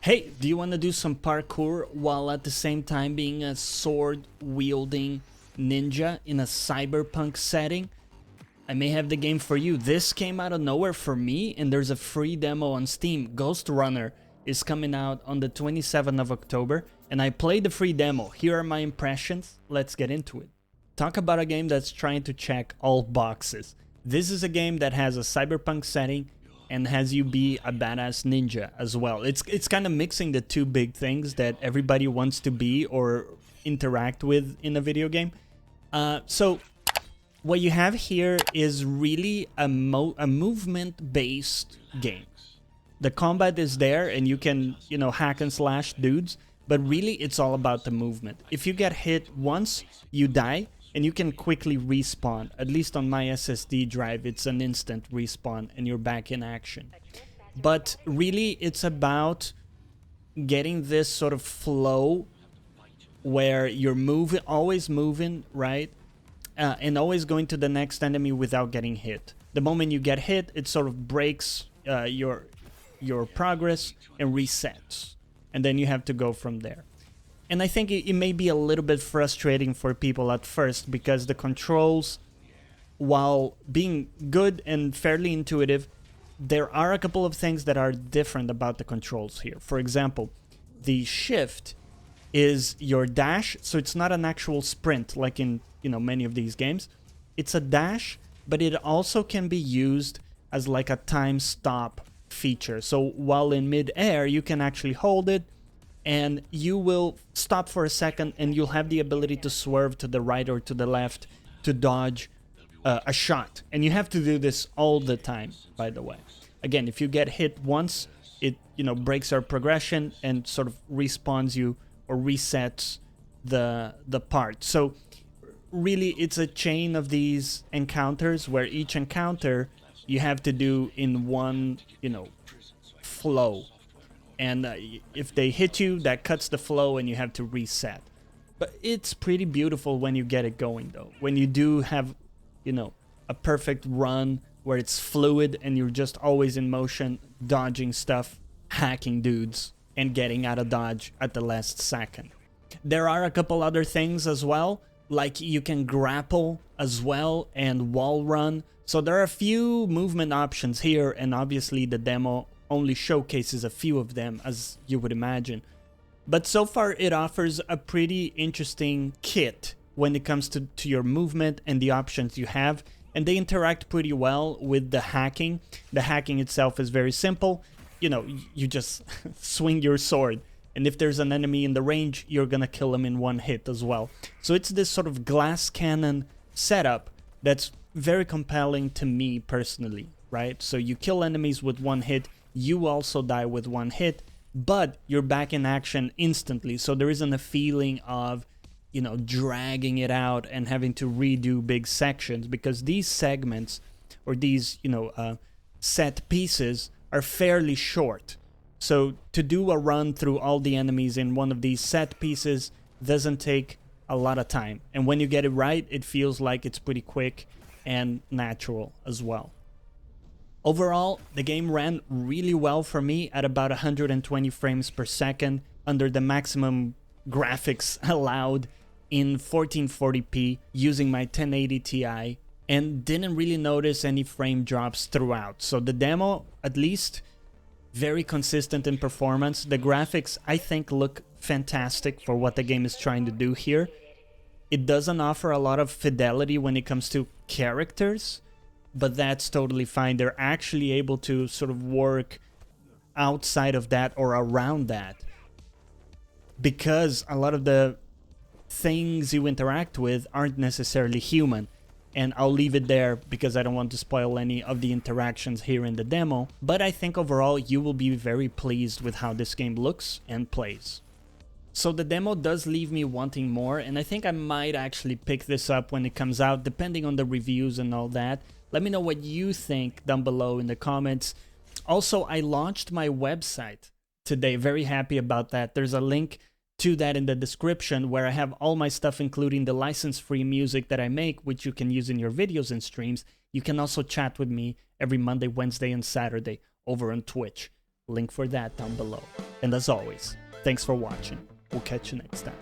Hey, do you want to do some parkour while at the same time being a sword-wielding ninja in a cyberpunk setting? I may have the game for you. This came out of nowhere for me, and there's a free demo on Steam. Ghostrunner is coming out on the 27th of October, and I played the free demo. Here are my impressions. Let's get into it. Talk about a game that's trying to check all boxes. This is a game that has a cyberpunk setting and has you be a badass ninja as well. It's kind of mixing the two big things that everybody wants to be or interact with in a video game. So what you have here is really a movement-based game. The combat is there and you can, hack and slash dudes, but really it's all about the movement. If you get hit once, you die, and you can quickly respawn. At least on my SSD drive, it's an instant respawn and you're back in action. But really, it's about getting this sort of flow where you're always moving, right? And always going to the next enemy without getting hit. The moment you get hit, it sort of breaks your progress and resets. And then you have to go from there. And I think it may be a little bit frustrating for people at first because the controls, while being good and fairly intuitive, there are a couple of things that are different about the controls here. For example, the shift is your dash, so it's not an actual sprint like in many of these games. It's a dash, but it also can be used as like a time stop feature. So while in mid-air, you can actually hold it, and you will stop for a second and you'll have the ability to swerve to the right or to the left to dodge a shot. And you have to do this all the time, by the way. Again, if you get hit once, it breaks our progression and sort of respawns you or resets the part. So really it's a chain of these encounters where each encounter you have to do in one, flow. And if they hit you, that cuts the flow and you have to reset. But it's pretty beautiful when you get it going, though. When you do have, a perfect run where it's fluid and you're just always in motion, dodging stuff, hacking dudes, and getting out of dodge at the last second. There are a couple other things as well, like you can grapple as well and wall run. So there are a few movement options here, and obviously the demo only showcases a few of them, as you would imagine. But so far it offers a pretty interesting kit when it comes to your movement and the options you have, and they interact pretty well with the hacking. The hacking itself is very simple. You just swing your sword, and if there's an enemy in the range, you're gonna kill him in one hit as well. So it's this sort of glass cannon setup that's very compelling to me personally, right? So you kill enemies with one hit, you also die with one hit, but you're back in action instantly. So there isn't a feeling of, dragging it out and having to redo big sections, because these segments or these, set pieces are fairly short. So to do a run through all the enemies in one of these set pieces doesn't take a lot of time. And when you get it right, it feels like it's pretty quick and natural as well. Overall, the game ran really well for me at about 120 frames per second under the maximum graphics allowed in 1440p using my 1080 Ti, and didn't really notice any frame drops throughout. So the demo, at least, very consistent in performance. The graphics, I think, look fantastic for what the game is trying to do here. It doesn't offer a lot of fidelity when it comes to characters, but that's totally fine. They're actually able to sort of work outside of that or around that, because a lot of the things you interact with aren't necessarily human. And I'll leave it there because I don't want to spoil any of the interactions here in the demo. But I think overall you will be very pleased with how this game looks and plays. So the demo does leave me wanting more, and I think I might actually pick this up when it comes out, depending on the reviews and all that. Let me know what you think down below in the comments. Also, I launched my website today. Very happy about that. There's a link to that in the description where I have all my stuff, including the license-free music that I make, which you can use in your videos and streams. You can also chat with me every Monday, Wednesday, and Saturday over on Twitch. Link for that down below. And as always, thanks for watching. We'll catch you next time.